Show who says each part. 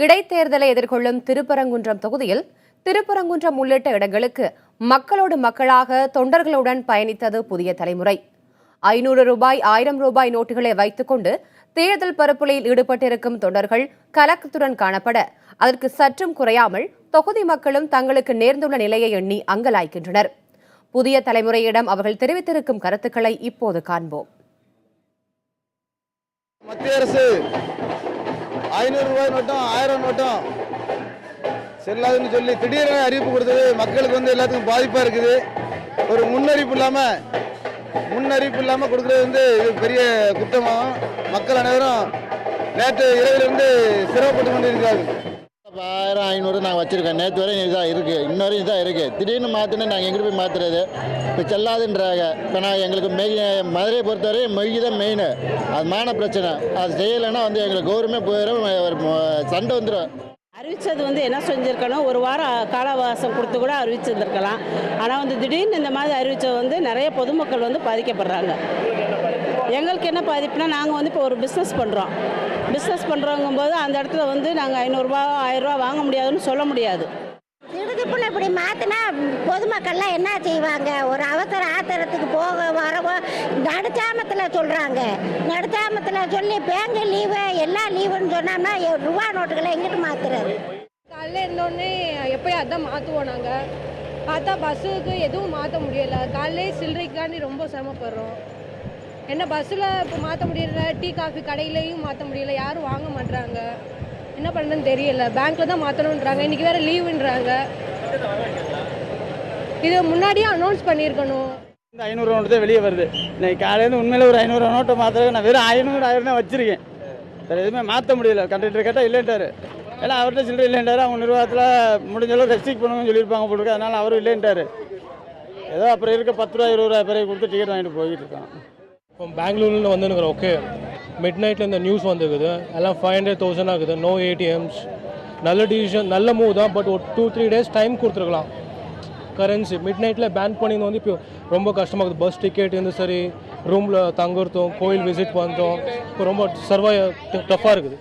Speaker 1: இடைத்தேர்தலை எதிர்கொள்ளும் திருப்பரங்குன்றம் தொகுதியில் திருப்பரங்குன்றம் உள்ளிட்ட இடங்களுக்கு மக்களோடு மக்களாக தொண்டர்களுடன் பயணித்தது புதிய தலைமுறை. 500 ரூபாய் 1000 ரூபாய் நோட்டுகளை வைத்துக் கொண்டு தேர்தல் பரப்புரையில் ஈடுபட்டிருக்கும் தொண்டர்கள் கலக்கத்துடன் காணப்பட, அதற்கு சற்றும் குறையாமல் தொகுதி மக்களும் தங்களுக்கு நேர்ந்துள்ள நிலையை எண்ணி அங்கலாய்க்கின்றனர். புதிய தலைமுறையிடம் அவர்கள் தெரிவித்திருக்கும் கருத்துக்களை இப்போது காண்போம்.
Speaker 2: மத்திய அரசு 500 ரூபாய் நோட்டும் 1000 நோட்டும் செல்லாதுன்னு சொல்லி திடீரென அறிவிப்பு கொடுத்தது மக்களுக்கு எல்லாத்துக்கும் பாதிப்பாக இருக்குது. ஒரு முன்னறிவிப்பு இல்லாமல் கொடுக்குறது இது பெரிய குற்றமாகும். மக்கள் அனைவரும் நேற்று இரவிலிருந்து சிரமப்பட்டு கொண்டு இருக்கிறார்கள்.
Speaker 3: 1000 500 நாங்கள் வச்சுருக்கோம். நேற்று வரையும் இதுதான் இருக்குது, இன்னொரு இதாக இருக்குது. திடீர்னு மாற்றினா நாங்கள் எங்கிட்ட போய் மாற்றுறது? இப்போ செல்லாதுன்றாங்க. இப்போ நான் எங்களுக்கு மதுரையை பொறுத்தவரை மொழி தான் மெயின். அது மான பிரச்சனை. அது செய்யலைன்னா எங்களுக்கு கவர்மெண்ட் போயிடும், சண்டை வந்துடும்.
Speaker 4: அறிவித்தது என்ன செஞ்சுருக்கணும், ஒரு வாரம் காலவாசம் கொடுத்து கூட அறிவிச்சிருந்துருக்கலாம். ஆனால் திடீர்னு இந்த மாதிரி அறிவித்தது நிறைய பொதுமக்கள் பாதிக்கப்படுறாங்க. எங்களுக்கு என்ன பாதிப்புனா, நாங்கள் இப்போ ஒரு பிஸ்னஸ் பண்ணுறோங்கும்போது அந்த இடத்துல நாங்கள் 500 ரூபா 1000 ரூபா வாங்க முடியாதுன்னு சொல்ல முடியாது.
Speaker 5: திடுதிப்புன்னு இப்படி மாற்றினா பொதுமக்கள்லாம் என்ன செய்வாங்க? ஒரு ஆத்திரத்துக்கு போக வரவோ நடுச்சாமத்தில் சொல்கிறாங்க. நடுச்சாமத்தில் சொல்லி பேங்க் லீவு எல்லாம் லீவுன்னு சொன்னோம்னா ரூபா நோட்டுகளை எங்கிட்டு மாற்றுறது?
Speaker 6: காலையில் இருந்தோடனே எப்போயும் அதான் மாற்றுவோம். நாங்கள் பார்த்தா பஸ்ஸுக்கு எதுவும் மாற்ற முடியலை. காலையிலே சில்லறைக்காண்டி ரொம்ப சிரமப்படுறோம். என்ன பஸ்ஸில் இப்போ மாற்ற முடியல, டீ காஃபி கடையிலையும் மாற்ற முடியல, யாரும் வாங்க மாட்டுறாங்க. என்ன பண்ணுறதுன்னு தெரியல. பேங்க்கில் தான் மாற்றணுன்றாங்க, இன்றைக்கி வேறு லீவுன்றாங்க. இது முன்னாடியே அனௌன்ஸ் பண்ணியிருக்கணும்.
Speaker 2: 500 நோட்டு தான் வெளியே வருது. இன்னைக்கு காலையிலேருந்து உண்மையில் ஒரு 500 நோட்டை மாற்ற நான் வெறும் 500 1000 தான் வச்சுருக்கேன். வேறு எதுவுமே மாற்ற முடியல. கண்டக்டர் கேட்டால் இல்லைன்ட்டார். ஏன்னா அவர்கிட்ட சில்லறை இல்லைன்ட்டார். அவங்க நிர்வாகத்தில் முடிஞ்சளவு ரெஸ்ட்ரிக்ட் பண்ணுங்கன்னு சொல்லியிருப்பாங்க போட்டுருக்கு. அதனால் அவரும் இல்லைன்ட்டார். ஏதோ அப்புறம் இருக்க 10 ரூபா 20 ரூபா பிறகு கொடுத்து டிக்கெட் வாங்கிட்டு போய்கிட்டு இருக்கான்.
Speaker 7: இப்போ பெங்களூர்லேருந்து வந்துருக்குறோம். ஓகே, மிட் நைட்டில் இந்த நியூஸ் வந்துருக்குது. எல்லாம் 500,000 ஆகுது. No ATMs. நல்ல டிசிஷன், நல்ல மூவ் தான். பட் ஒரு 2-3 டேஸ் டைம் கொடுத்துருக்கலாம். கரன்சி மிட் நைட்டில் பேன் பண்ணி இப்போ ரொம்ப கஷ்டமாகுது. பஸ் டிக்கெட் சரி, ரூமில் தங்குறதும், கோயில் விசிட் பண்ணுறோம், இப்போ ரொம்ப டஃப்பாக இருக்குது.